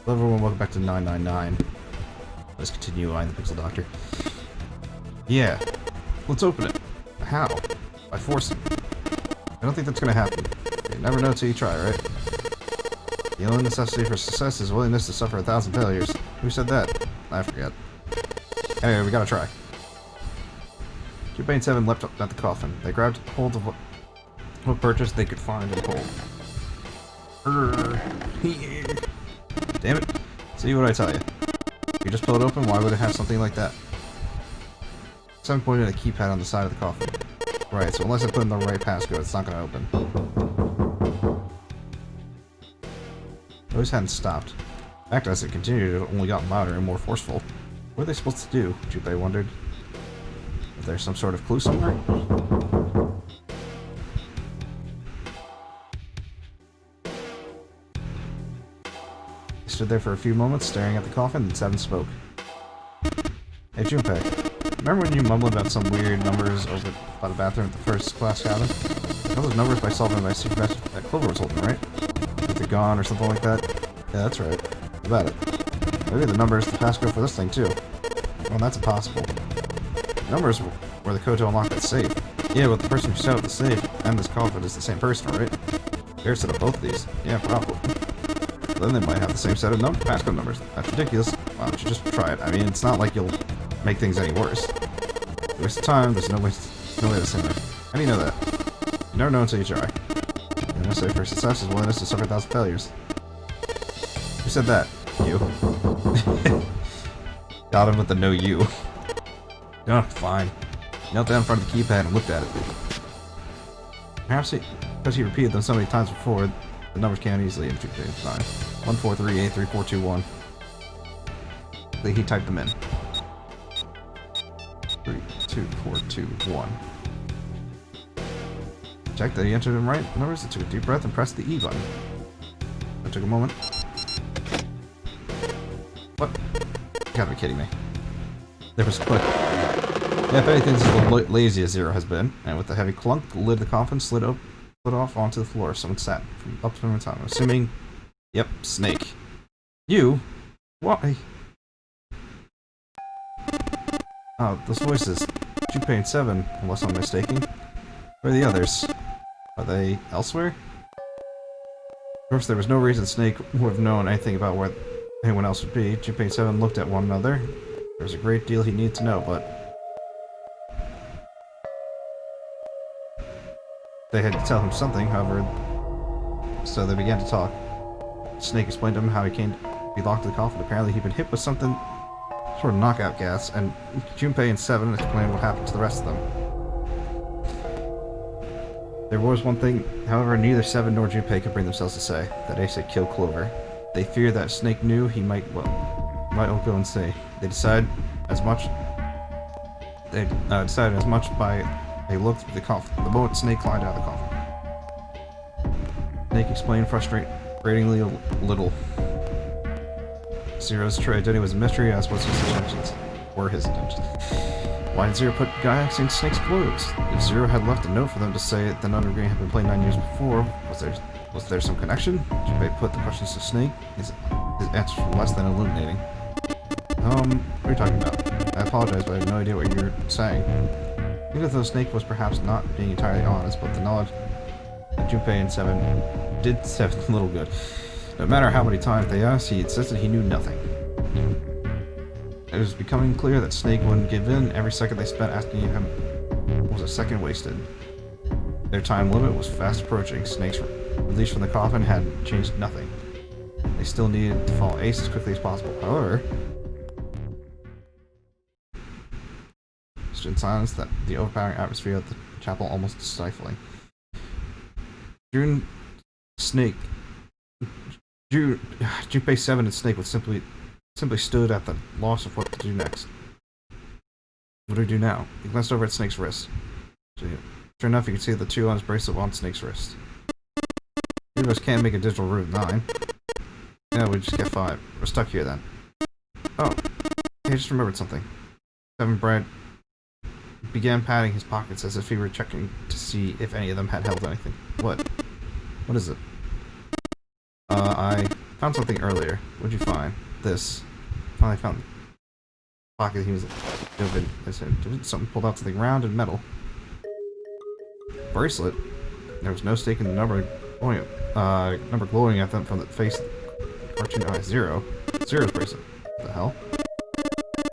Hello everyone, welcome back to 999. Let's continue eyeing the Pixel Doctor. Yeah, let's open it. How? By forcing. I don't think that's gonna happen. You never know till you try, right? The only necessity for success is willingness to suffer 1,000 failures. Who said that? I forget. Anyway, we gotta try. Junpei and Seven leapt up at the coffin. They grabbed hold of what purchase they could find and pulled. Damn it. See what I tell you. If you just pull it open, why would it have something like that? Seven pointed at a keypad on the side of the coffin. Right, so unless I put in the right passcode, it's not gonna open. Those hadn't stopped. In fact, as it continued, it only got louder and more forceful. What are they supposed to do? Junpei wondered. Is there some sort of clue somewhere? He stood there for a few moments, staring at the coffin, and Seven spoke. Hey Junpei, remember when you mumbled about some weird numbers over by the bathroom at the first class cabin? All those numbers by solving my secret message that Clover was holding, right? If they're gone or something like that? Yeah, that's right. What about it? Maybe the numbers the passcode for this thing too. Well, that's impossible. The numbers were the code to unlock that safe. Yeah, but the person who set up the safe and this coffin is the same person, right? They're set up both of these. Yeah, probably. Then they might have the same set of passcode numbers. That's ridiculous. Why don't you just try it? I mean, it's not like you'll make things any worse. Waste of time, there's no way to say that. How do you know that? You never know until you try. The necessary for success is willingness to suffer 1,000 failures. Who said that? You. Got him with the no you. Oh, fine. Knelt down in front of the keypad and looked at it. Perhaps because he repeated them so many times before, the numbers can't easily enter time. 14383421. He typed them in. 32421. Check that he entered them right numbers and took a deep breath and pressed the E button. That took a moment. What? You gotta be kidding me. There was a click. Yeah, if anything, this is as lazy as Zero has been. And with the heavy clunk, the lid of the coffin slid off onto the floor. Someone sat up from the top. I'm assuming... Yep, Snake. You? Why? Oh, those voices. Junpei and Seven, unless I'm mistaken. Where are the others? Are they elsewhere? Of course, there was no reason Snake would have known anything about where anyone else would be. Junpei and Seven looked at one another. There was a great deal he needed to know, but... They had to tell him something, however, so they began to talk. Snake explained to him how he came to be locked in the coffin. Apparently he'd been hit with something, sort of knockout gas, and Junpei and Seven explained what happened to the rest of them. There was one thing, however, neither Seven nor Junpei could bring themselves to say, that Ace had killed Clover. They feared that Snake knew he might go and say. They decided as much by they looked at the coffin the moment Snake climbed out of the coffin. Snake explained frustratingly a little. Zero's true identity was a mystery, as was his intentions. Why did Zero put Gaiax in Snake's clothes? If Zero had left a note for them to say that None of Green had been played 9 years before, was there some connection? Junpei put the questions to Snake. His answers were less than illuminating. What are you talking about? I apologize, but I have no idea what you're saying. Even though Snake was perhaps not being entirely honest, but the knowledge that Junpei and Seven did Seven little good. No matter how many times they asked, he insisted he knew nothing. It was becoming clear that Snake wouldn't give in. Every second they spent asking him was a second wasted. Their time limit was fast approaching. Snake's release from the coffin had changed nothing. They still needed to follow Ace as quickly as possible. However, in silence, that the overpowering atmosphere of the chapel almost stifling. Junpei 7 and Snake would simply stood at the loss of what to do next. What do we do now? He glanced over at Snake's wrist. Sure enough, you could see the 2 on his bracelet on Snake's wrist. Three of us can't make a digital route 9. Yeah, we just get 5. We're stuck here then. Oh, I just remembered something. Seven Brad began patting his pockets as if he were checking to see if any of them had held anything. What? What is it? Found something earlier. What'd you find? This. Finally found the pocket he was open. I said, something pulled out something round and metal. Bracelet. There was no stake in the number glowing at them from the face of the cartoon eye. Zero. Zero's bracelet. What the hell?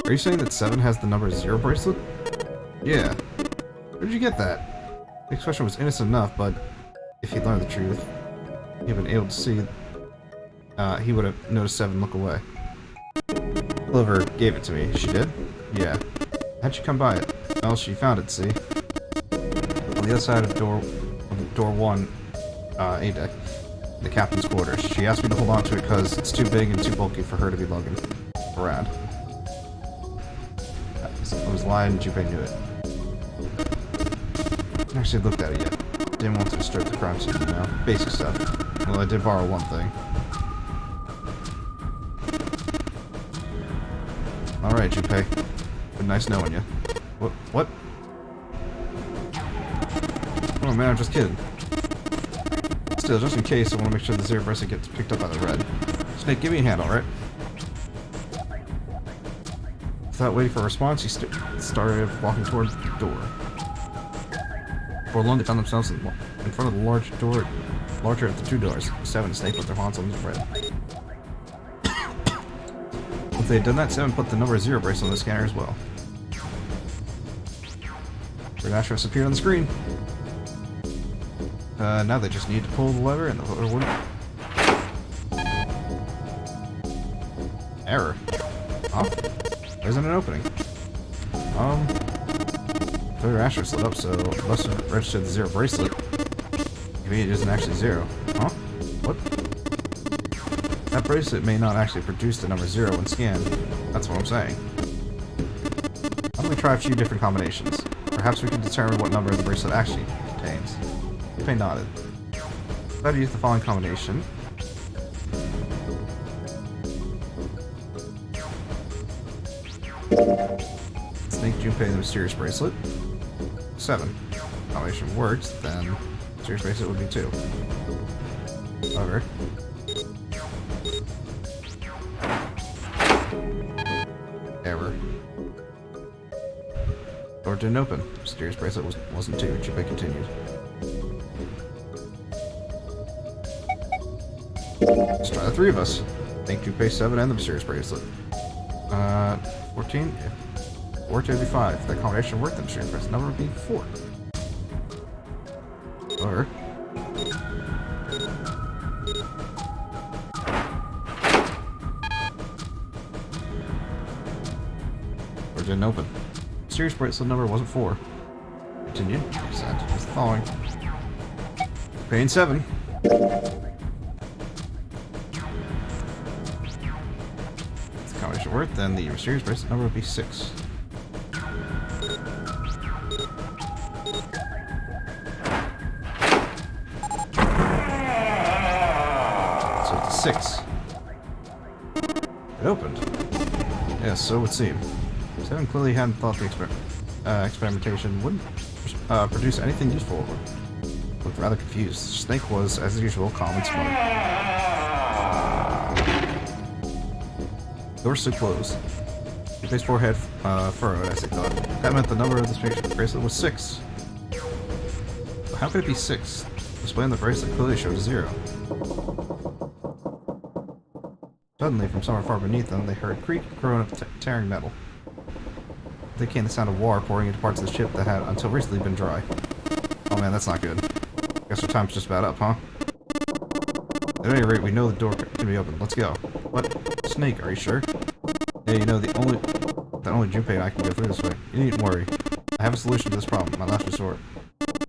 Are you saying that 7 has the number 0 bracelet? Yeah. Where did you get that? The expression was innocent enough, but if he'd learned the truth, he'd been able to see, he would have noticed 7 look away. Clover gave it to me. She did? Yeah. How'd she come by it? Well, she found it, see? On the other side of door 1, A deck, the captain's quarters. She asked me to hold on to it because it's too big and too bulky for her to be lugging around. I was lying, Junpei knew it. I actually looked at it yet. Didn't want to disturb the crime scene, you know? Basic stuff. Well, I did borrow one thing. Alright, Junpei. Been nice knowing you. What? Oh man, I'm just kidding. Still, just in case, I want to make sure the 0 bracelet gets picked up by the red. Snake, give me a hand, alright? Without waiting for a response, he started walking toward the door. For long, they found themselves in front of the larger of the 2 doors. 7 and Snake put their hands on the red. Once they had done that, 7 put the number 0 bracelet on the scanner as well. Red Astros appeared on the screen. Now they just need to pull the lever and the lever would... Error. Huh? There isn't an opening. Third Astros lit up, so it must have registered the 0 bracelet. Maybe it isn't actually 0. Huh? What? That bracelet may not actually produce the number 0 when scanned. That's what I'm saying. Why don't we try a few different combinations? Perhaps we can determine what number the bracelet actually contains. Junpei nodded. I'd use the following combination. Snake, Junpei, the mysterious bracelet. 7. Combination works, then mysterious bracelet would be 2. However, error. Door didn't open. Mysterious bracelet wasn't 2. Junpei continued. Let's try the 3 of us. Think Junpei 7 and the mysterious bracelet. 14? Yeah. 4 to 5. That combination worked, the mysterious bracelet number would be 4. Or... Door didn't open. Mysterious bracelet number wasn't 4. Continue. Sent. Just the following. Pain 7. Combination worked, then the mysterious bracelet number would be 6. So it's a 6. It opened. Yes, so it would seem. 7 clearly hadn't thought the experimentation wouldn't produce anything useful. Looked rather confused. Snake was, as usual, calm and smart. Door stood closed. Junpei's forehead furrowed as he thought. That meant the number of the spaceship bracelet was 6. But how could it be 6? The display on the bracelet clearly showed a 0. Suddenly, from somewhere far beneath them, they heard creak and groan of tearing metal. Then came the sound of water pouring into parts of the ship that had until recently been dry. Oh man, that's not good. Guess our time's just about up, huh? At any rate, we know the door can be opened. Let's go. What? Snake, are you sure? Yeah, you know, that only Junpei and I can go through this way. You needn't worry. I have a solution to this problem, my last resort.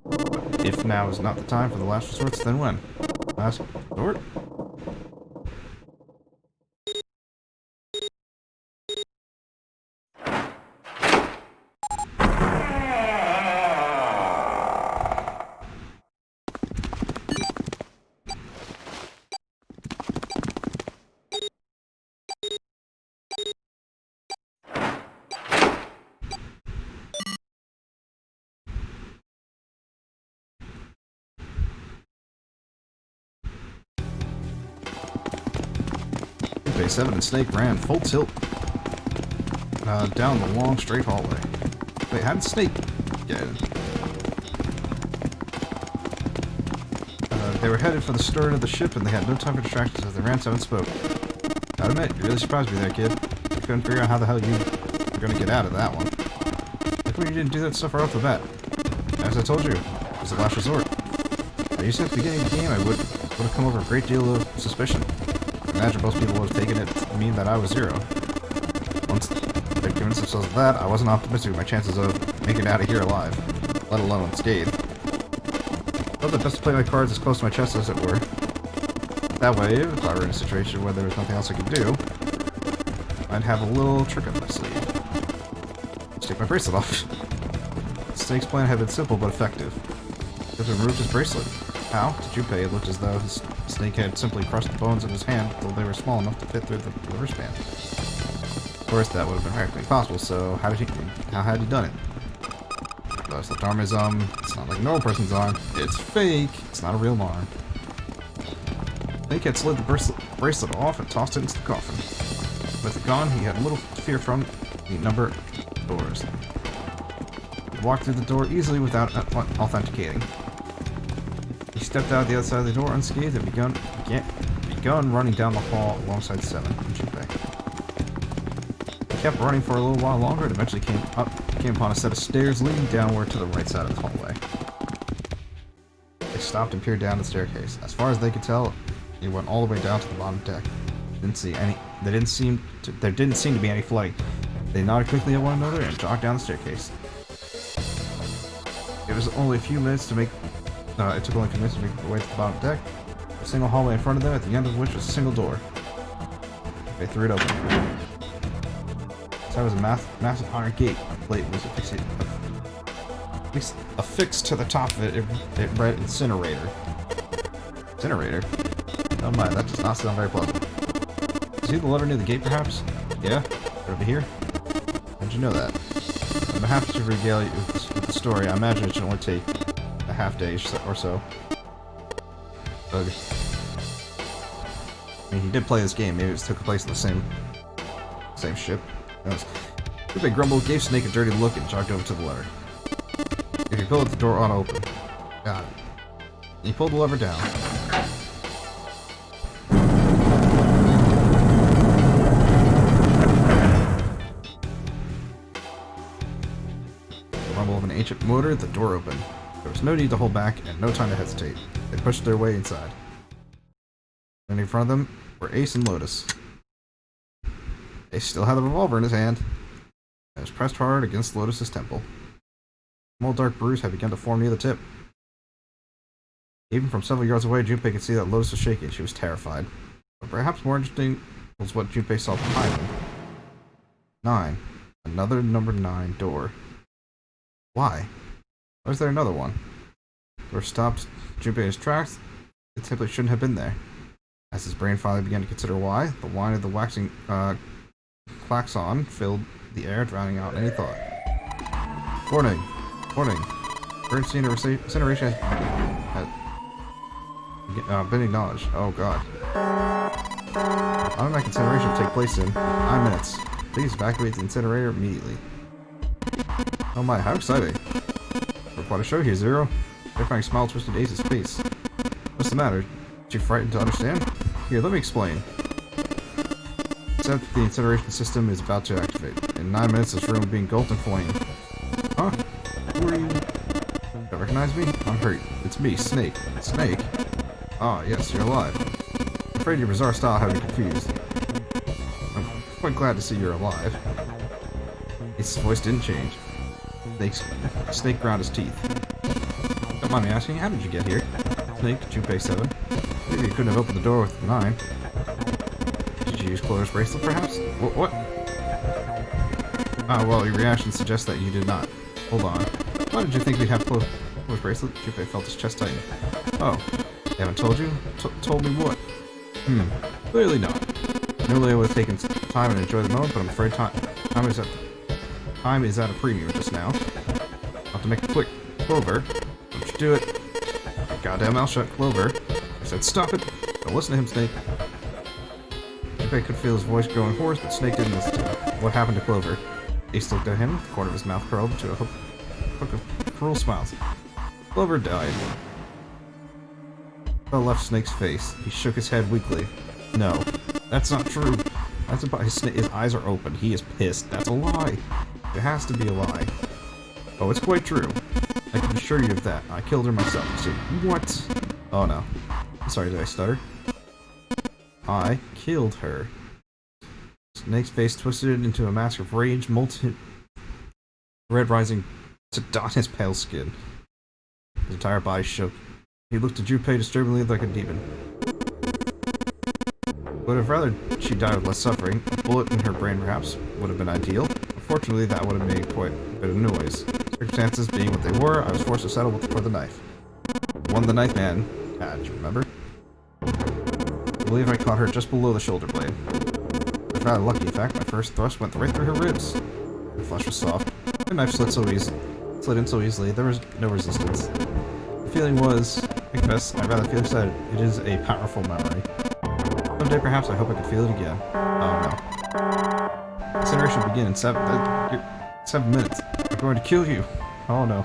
But if now is not the time for the last resorts, then when? Last resort? Junpei 7 and Snake ran full tilt down the long, straight hallway. Wait, how did Snake get in? They were headed for the stern of the ship, and they had no time for distractions as they ran. 7 spoke. Gotta admit, you really surprised me there, kid. I couldn't figure out how the hell you were gonna get out of that one. How come you didn't do that stuff right off the bat? As I told you, it was the last resort. I used to at the beginning of the game, I would have come over a great deal of suspicion. I imagine most people would have taken it to mean that I was zero. Once they convinced themselves of that, I wasn't optimistic of my chances of making it out of here alive, let alone unscathed. I thought it best to play my cards as close to my chest as it were. That way, if I were in a situation where there was nothing else I could do, I'd have a little trick up my sleeve. Just take my bracelet off. Snake's plan had been simple but effective. He had removed his bracelet. How? To Junpei, it looked as though his Snake had simply crushed the bones of his hand, though they were small enough to fit through the wristband. Of course, that would have been practically impossible, so how had he done it? The left arm is, it's not like a normal person's arm. It's fake. It's not a real arm. Snake had slid the bracelet off and tossed it into the coffin. With it gone, he had little to fear from the number of doors. He walked through the door easily without authenticating. He stepped out the other side of the door unscathed and begun running down the hall alongside 7 and Junpei. He kept running for a little while longer and eventually came upon a set of stairs leading downward to the right side of the hallway. They stopped and peered down the staircase. As far as they could tell, it went all the way down to the bottom deck. There didn't seem to be any flooding. They nodded quickly at one another and jogged down the staircase. It was only a few minutes to make. It took only a few minutes to make their way to the bottom deck. A single hallway in front of them, at the end of which was a single door. They threw it open. So there was a massive iron gate. A plate was affixed to the top of it. It read Incinerator. Incinerator? Oh my, that does not sound very pleasant. See the lever near the gate, perhaps? Yeah? Over here? How'd you know that? I'm gonna have to regale you with the story. I imagine it should only take a half day or so. Ugh. I mean, he did play this game. Maybe it took place in the same ship. Junpei grumbled, gave Snake a dirty look, and jogged over to the lever. If you pull it, the door ought to open. Got it. He pulled the lever down. The rumble of an ancient motor, the door opened. There was no need to hold back, and no time to hesitate. They pushed their way inside. And in front of them were Ace and Lotus. Ace still had the revolver in his hand, and was pressed hard against Lotus's temple. A small dark bruise had begun to form near the tip. Even from several yards away, Junpei could see that Lotus was shaking. She was terrified. But perhaps more interesting was what Junpei saw behind them. 9. Another number 9 door. Why? Why was there another one? The door stopped Junpei in his tracks. It simply shouldn't have been there. As his brain finally began to consider why, the whine of the waxing klaxon filled the air, drowning out any thought. Warning! Warning! Current incineration has been acknowledged. Oh god. Automatic incineration will take place in 9 minutes. Please evacuate the incinerator immediately. Oh my, how exciting. We're quite a show here, Zero. Terrifying smile twisted Ace's face. What's the matter? Too frightened to understand? Here, let me explain. Except the incineration system is about to activate. In 9 minutes, this room will be engulfed in flame. Huh? Who are you? Don't recognize me? I'm hurt. It's me, Snake. Snake? Ah, yes, you're alive. I'm afraid your bizarre style had me confused. I'm quite glad to see you're alive. His voice didn't change. Snake ground his teeth. Don't mind me asking, how did you get here? Snake, Junpei 7. Maybe you couldn't have opened the door with 9. Did you use Clover's bracelet, perhaps? What? Ah, well, your reaction suggests that you did not. Hold on. Why did you think we'd have Clover's bracelet? Junpei felt his chest tighten. Oh, they haven't told you? Told me what? Clearly not. Normally I would have taken time and enjoy the moment, but I'm afraid time is at a premium just now. I'll have to make it quick. Clover, don't you do it. Goddamn mouth shut, Clover. I said stop it. Don't listen to him, Snake. Junpei could feel his voice growing hoarse, but Snake didn't listen to him. What happened to Clover? Ace looked at him, the corner of his mouth curled into a hook of cruel smiles. Clover died. The left Snake's face. He shook his head weakly. No, that's not true. That's about his eyes are open. He is pissed. That's a lie. It has to be a lie. Oh, it's quite true. I can assure you of that. I killed her myself. You see, what? Oh no. Sorry, did I stutter? I killed her. Snake's face twisted into a mask of rage, molten red rising to dot his pale skin. His entire body shook. He looked at Junpei disturbingly like a demon. Would have rather she died with less suffering. A bullet in her brain perhaps would have been ideal. Unfortunately, that would have made quite a bit of noise. Circumstances being what they were, I was forced to settle for the knife. One the knife man had, you remember? I believe I caught her just below the shoulder blade. I was rather lucky, in fact. My first thrust went right through her ribs. Her flesh was soft. The knife slid in so easily, there was no resistance. The feeling was, I confess, I'd rather feel excited. It is a powerful memory. Someday, perhaps, I hope I can feel it again. Oh no. Incineration will begin in 7 minutes. I'm going to kill you. Oh no.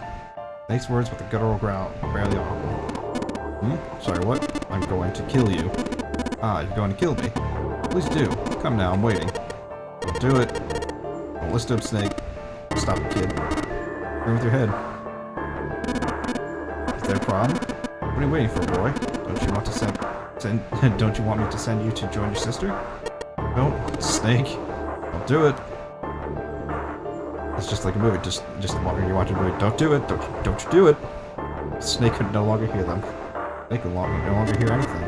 Snake's words with a guttural growl, barely audible. Sorry, what? I'm going to kill you. Ah, you're going to kill me. Please do. Come now, I'm waiting. Don't do it. Don't listen to him, Snake. Stop it, kid. Bring with your head. Is there a problem? What are you waiting for, boy? Don't you want to don't you want me to send you to join your sister? Don't, Snake. Don't do it. It's just like a movie. Just the longer you watch a movie, don't do it. Don't you do it. Snake could no longer hear them. Snake could no longer hear anything.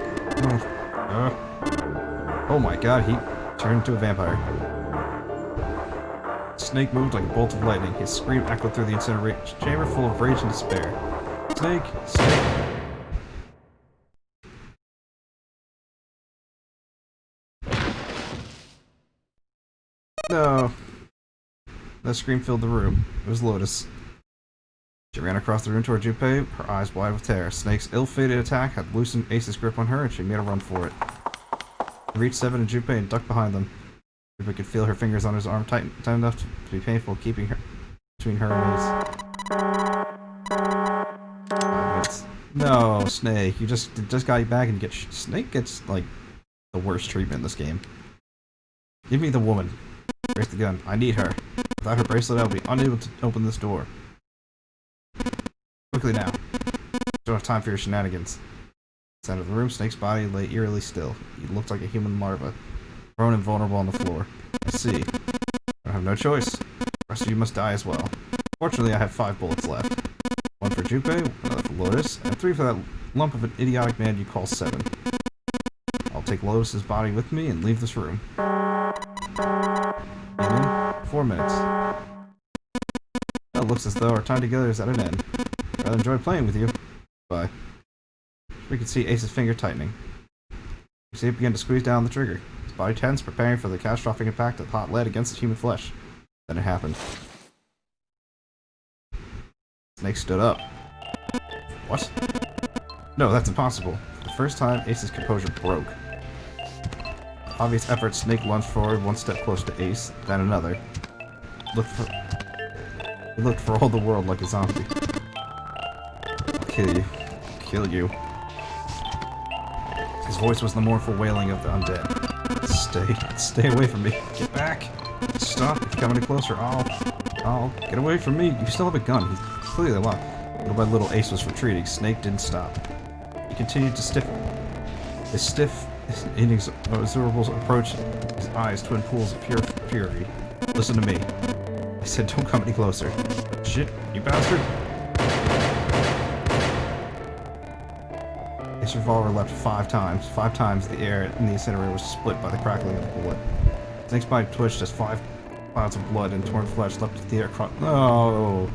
Oh my god, he turned into a vampire. Snake moved like a bolt of lightning. His scream echoed through the incineration chamber full of rage and despair. Snake! Snake! No. That scream filled the room. It was Lotus. She ran across the room toward Junpei, her eyes wide with terror. Snake's ill-fated attack had loosened Ace's grip on her, and she made a run for it. He reached Seven and Junpei and ducked behind them. Junpei could feel her fingers on his arm tight enough to be painful, keeping her between her and Ace. 5 minutes. No, Snake, you just got back and Snake gets, like, the worst treatment in this game. Give me the woman. Raise the gun. I need her. Without her bracelet, I'll be unable to open this door. Quickly now. Don't have time for your shenanigans. Center of the room, Snake's body lay eerily still. He looked like a human larva, prone and vulnerable on the floor. I see. I have no choice. The rest of you must die as well. Fortunately, I have 5 bullets left. 1 for Junpei, another for Lotus, and 3 for that lump of an idiotic man you call Seven. I'll take Lotus's body with me and leave this room. In 4 minutes. It looks as though our time together is at an end. I rather enjoyed playing with you. Bye. We could see Ace's finger tightening. We see it begin to squeeze down the trigger. His body tense, preparing for the catastrophic impact of hot lead against the human flesh. Then it happened. Snake stood up. What? No, that's impossible. For the first time, Ace's composure broke. With obvious effort, Snake lunged forward 1 step closer to Ace, then another. He looked for all the world like a zombie. I'll kill you. I'll kill you. His voice was the mournful wailing of the undead. Stay away from me. Get back. Stop. If you're coming any closer, I'll get away from me. You still have a gun. He's clearly alive. Little by little, Ace was retreating. Snake didn't stop. He continued to stiffen. His stiff, inexorable approach, his eyes twin pools of pure fury. Listen to me. I said, don't come any closer. Shit, you bastard. His revolver leapt 5 times. 5 times the air in the incinerator was split by the crackling of the bullet. Snake's body twitched as 5 clouds of blood and torn flesh leapt into the air. No!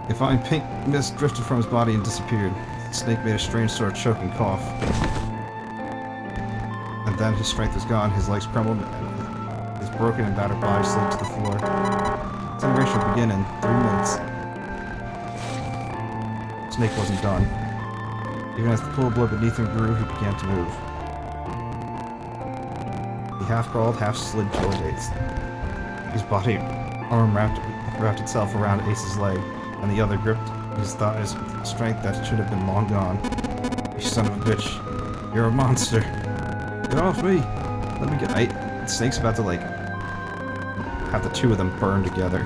A fine pink mist drifted from his body and disappeared. Snake made a strange sort of choking cough. And then his strength was gone, his legs crumbled, and his broken and battered body slid to the floor. Incineration would begin in 3 minutes. Snake wasn't done. Even as the pool of blood beneath him grew, he began to move. He half crawled, half slid towards Ace. His arm wrapped itself around Ace's leg, and the other gripped his thighs with strength that should have been long gone. You son of a bitch. You're a monster. Get off me! Let me get... Snake's about to, like, have the two of them burn together.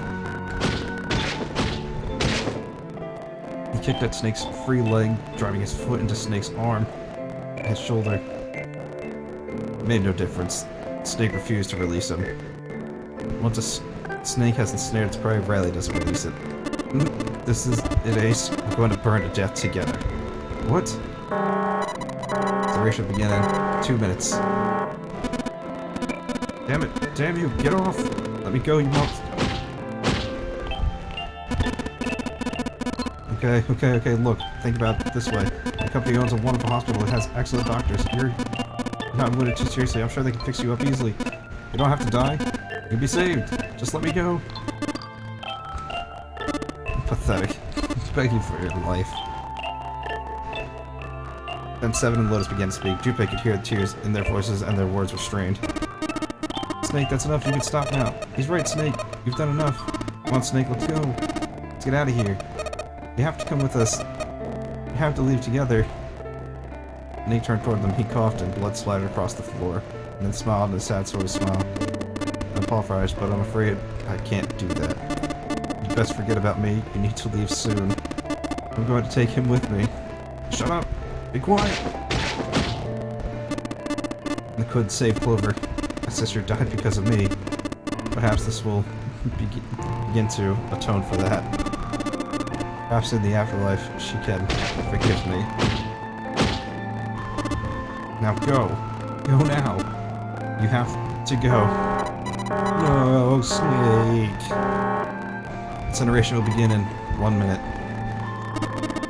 He kicked at Snake's free leg, driving his foot into Snake's arm, his shoulder. It made no difference. Snake refused to release him. Once a snake has ensnared its prey, Riley doesn't release it. This is it, Ace. We're going to burn to death together. What? The race will begin in 2 minutes. Damn it! Damn you! Get off! Let me go, you monster! Okay, look. Think about it this way. The company owns a wonderful hospital that has excellent doctors. You're not wounded too seriously. I'm sure they can fix you up easily. You don't have to die. You'll be saved. Just let me go. Pathetic. Beg you for your life. Then Seven and Lotus began to speak. Junpei could hear the tears in their voices and their words were strained. Snake, that's enough. You can stop now. He's right, Snake. You've done enough. Come on, Snake, let's go. Let's get out of here. You have to come with us. You have to leave together. Snake turned toward them. He coughed and blood splattered across the floor, and then smiled in a sad sort of smile. I apologize, but I'm afraid I can't do that. You best forget about me. You need to leave soon. I'm going to take him with me. Shut up! Be quiet! I couldn't save Clover. My sister died because of me. Perhaps this will begin to atone for that. Perhaps in the afterlife she can forgive me. Now go! Go now! You have to go. No, Snake! Incineration will begin in 1 minute.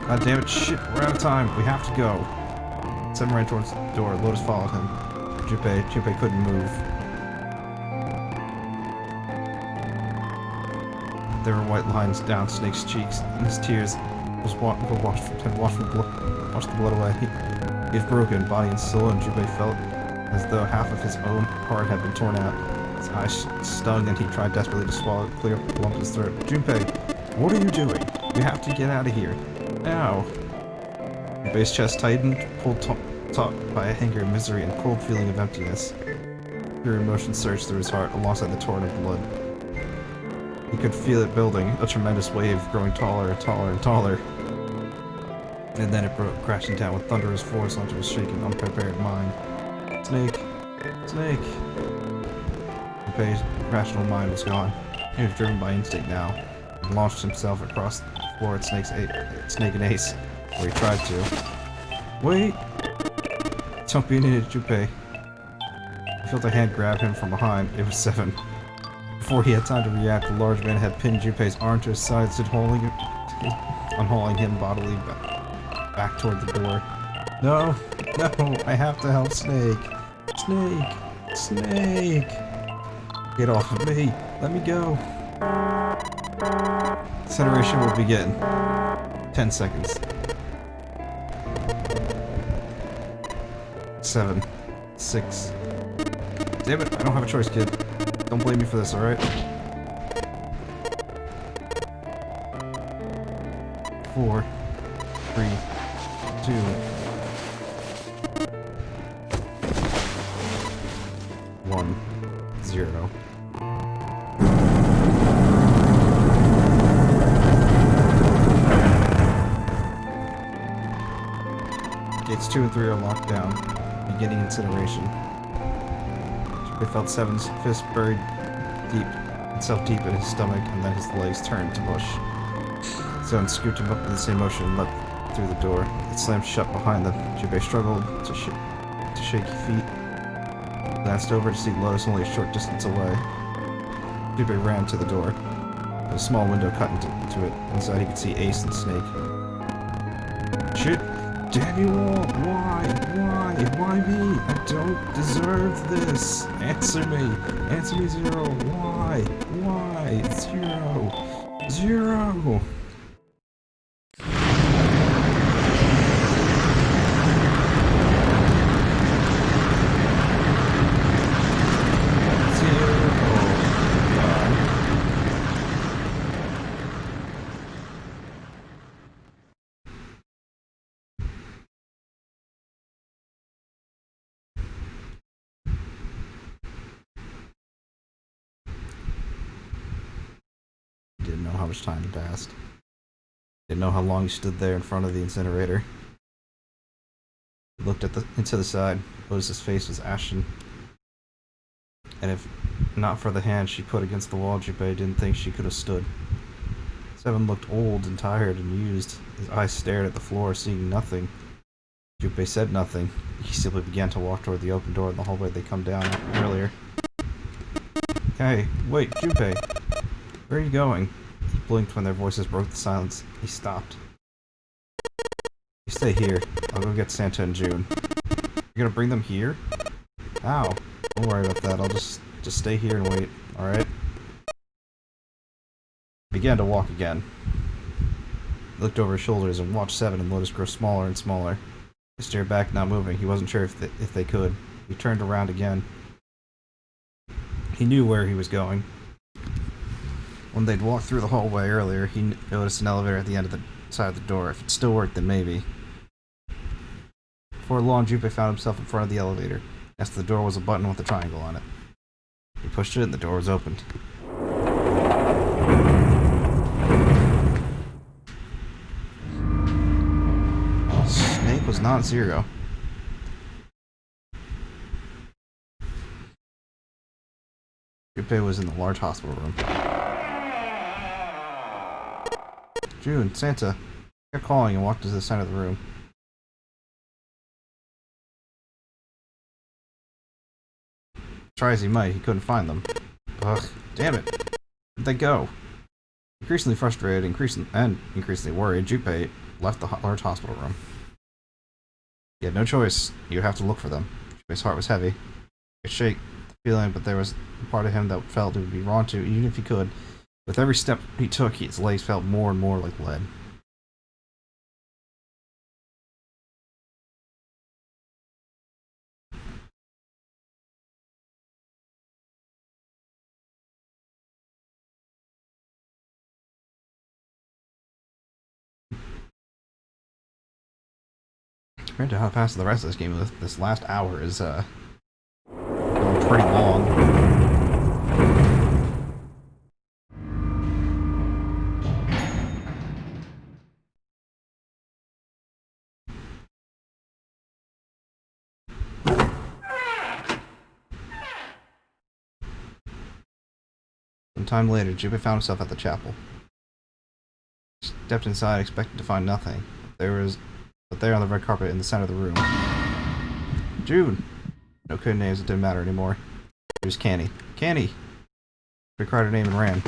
God damn it, shit, we're out of time. We have to go. Seven ran towards the door. Lotus followed him. Junpei couldn't move. There were white lines down Snake's cheeks, and his tears had washed the blood away. He was broken, body and soul, and Junpei felt as though half of his own heart had been torn out. His eyes stung, and he tried desperately to swallow it, clear up the lump in his throat. Junpei, what are you doing? We have to get out of here. Now. Junpei's chest tightened, pulled taut by a hanger of misery and cold feeling of emptiness. Pure emotion surged through his heart alongside the torrent of blood. He could feel it building, a tremendous wave growing taller and taller and taller. And then it broke, crashing down with thunderous force onto his shaken, unprepared mind. Snake! Snake! Junpei's rational mind was gone. He was driven by instinct now, and launched himself across the floor at Snake and Ace, where he tried to. Wait! Don't be an idiot, Junpei. He felt a hand grab him from behind. It was Seven. Before he had time to react, the large man had pinned Junpei's arm to his side, unhauling him bodily back toward the door. No! No! I have to help Snake! Snake! Snake! Get off of me! Let me go! Incineration will begin. 10 seconds. 7. 6. Damn it, I don't have a choice, kid. Don't blame me for this, alright? 4. 3. 2. 1. 0. Gates 2 and 3 are locked down, beginning incineration. They felt Seven's fist buried deep in his stomach, and then his legs turned to mush. Seven scooped him up in the same motion and leapt through the door. It slammed shut behind them. Junpei struggled to shaky feet. Glanced over to see Lotus only a short distance away. Junpei ran to the door. There was a small window cut into it. Inside he could see Ace and Snake. Shit! Damn you all! Why? Why me? I don't deserve this! Answer me! Answer me, Zero! Why? Zero! much time had passed. Didn't know how long he stood there in front of the incinerator. He looked into the side, noticed his face was ashen. And if not for the hand she put against the wall, Junpei didn't think she could have stood. Seven looked old and tired and used. His eyes stared at the floor, seeing nothing. Junpei said nothing. He simply began to walk toward the open door in the hallway they'd come down earlier. Hey, wait, Junpei! Where are you going? He blinked when their voices broke the silence. He stopped. You stay here. I'll go get Santa and June. You're gonna bring them here? Ow. Don't worry about that. I'll just stay here and wait, alright? Began to walk again. He looked over his shoulders and watched Seven and Lotus grow smaller and smaller. He stared back, not moving. He wasn't sure if they could. He turned around again. He knew where he was going. When they'd walked through the hallway earlier, he noticed an elevator at the end of the side of the door. If it still worked, then maybe. Before long, Junpei found himself in front of the elevator. Next to the door was a button with a triangle on it. He pushed it and the door was opened. Snake was not zero. Junpei was in the large hospital room. June, Santa. He kept calling and walked to the center of the room. Try as he might, he couldn't find them. Ugh, damn it. Where'd they go? Increasingly frustrated, increasingly worried, Junpei left the large hospital room. He had no choice. He would have to look for them. Junpei's heart was heavy. He could shake the feeling, but there was a part of him that felt it would be wrong to, even if he could. With every step he took, his legs felt more and more like lead. Compared to how fast the rest of this game, this last hour is going pretty long. Some time later, Junpei found himself at the chapel. He stepped inside, expecting to find nothing. But there on the red carpet in the center of the room. June! No code names, it didn't matter anymore. It was Canny. Canny! He cried her name and ran.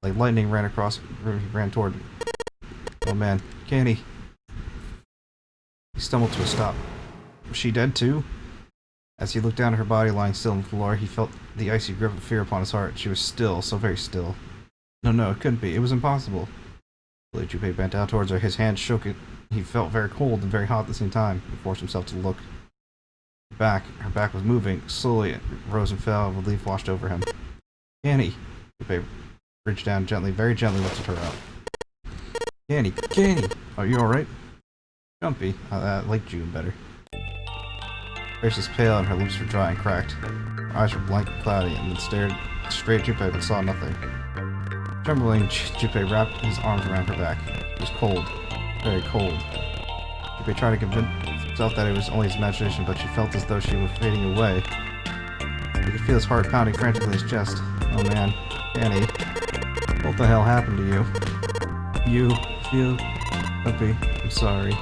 Like lightning ran across the room, he ran toward her. Oh man, Canny! He stumbled to a stop. Was she dead too? As he looked down at her body lying still on the floor, he felt the icy grip of fear upon his heart. She was still, so very still. No, it couldn't be. It was impossible. Junpei bent down towards her. His hand shook it. He felt very cold and very hot at the same time. He forced himself to look back. Her back was moving. Slowly it rose and fell. Relief washed over him. Canny! Junpei reached down gently, very gently lifted her up. Canny! Are you alright? Jumpy. I like June better. Her face was pale and her lips were dry and cracked. Her eyes were blank and cloudy, and then stared straight at Junpei but saw nothing. Trembling, Junpei wrapped his arms around her back. It was cold. Very cold. Junpei tried to convince himself that it was only his imagination, but she felt as though she were fading away. He could feel his heart pounding frantically in his chest. Oh man, Canny. What the hell happened to you? You feel happy. I'm sorry.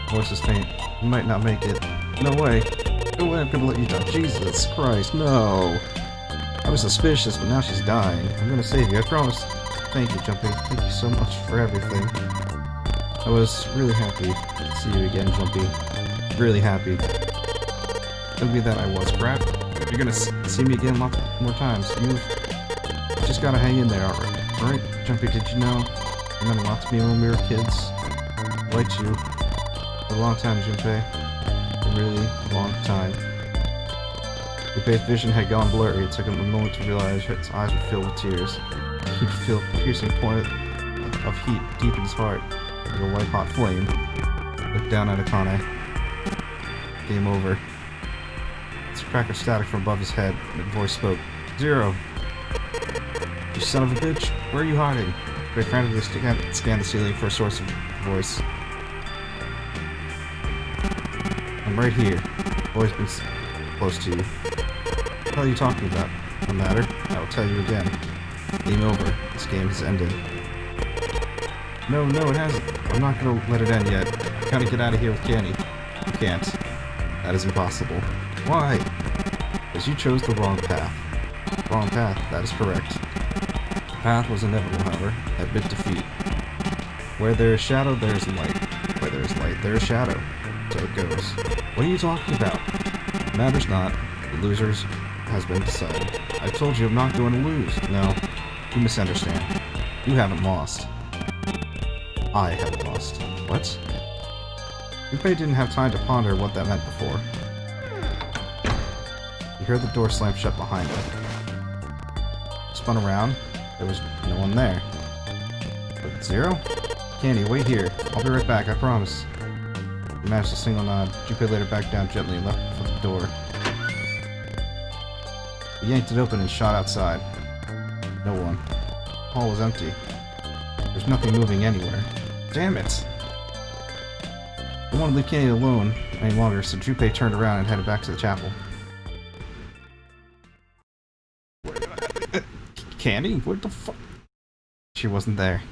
Voice is faint. You might not make it. No way. No way I'm gonna let you die. Jesus Christ, no. I was suspicious, but now she's dying. I'm gonna save you, I promise. Thank you, Junpei. Thank you so much for everything. I was really happy to see you again, Junpei. Really happy. Don't be that I was, crap. You're gonna see me again lots more times. You've just gotta hang in there, alright? Junpei, did you know? You meant a lot to me when we were kids. I liked you. For a long time, Junpei. A really long time. Junpei's vision had gone blurry. It took him a moment to realize his eyes were filled with tears. He'd feel a piercing point of heat deep in his heart, like a white-hot flame. He looked down at Akane. Game over. It's a crack of static from above his head, and a voice spoke. Zero! He You son of a bitch! Where are you hiding? They frantically scan the ceiling for a source of voice. I'm right here. I've always been close to you. What the hell are you talking about? No matter. I will tell you again. Game over. This game has ended. No, it hasn't. I'm not gonna let it end yet. I gotta get out of here with Candy. You can't. That is impossible. Why? Because you chose the wrong path. Wrong path, that is correct. The path was inevitable, however. I admit defeat. Where there is shadow, there is light. Where there is light, there is shadow. So it goes. What are you talking about? Matters not. The losers has been decided. I told you I'm not going to lose. No, you misunderstand. You haven't lost. I have lost. What? Junpei didn't have time to ponder what that meant before. He heard the door slam shut behind him. Spun around. There was no one there. But Zero? Candy, wait here. I'll be right back, I promise. He managed a single nod. Junpei laid her back down gently and left for the door. He yanked it open and shot outside. No one. The hall was empty. There's nothing moving anywhere. Damn it! I didn't want to leave Candy alone any longer, so Junpei turned around and headed back to the chapel. Candy? What the fuck? She wasn't there.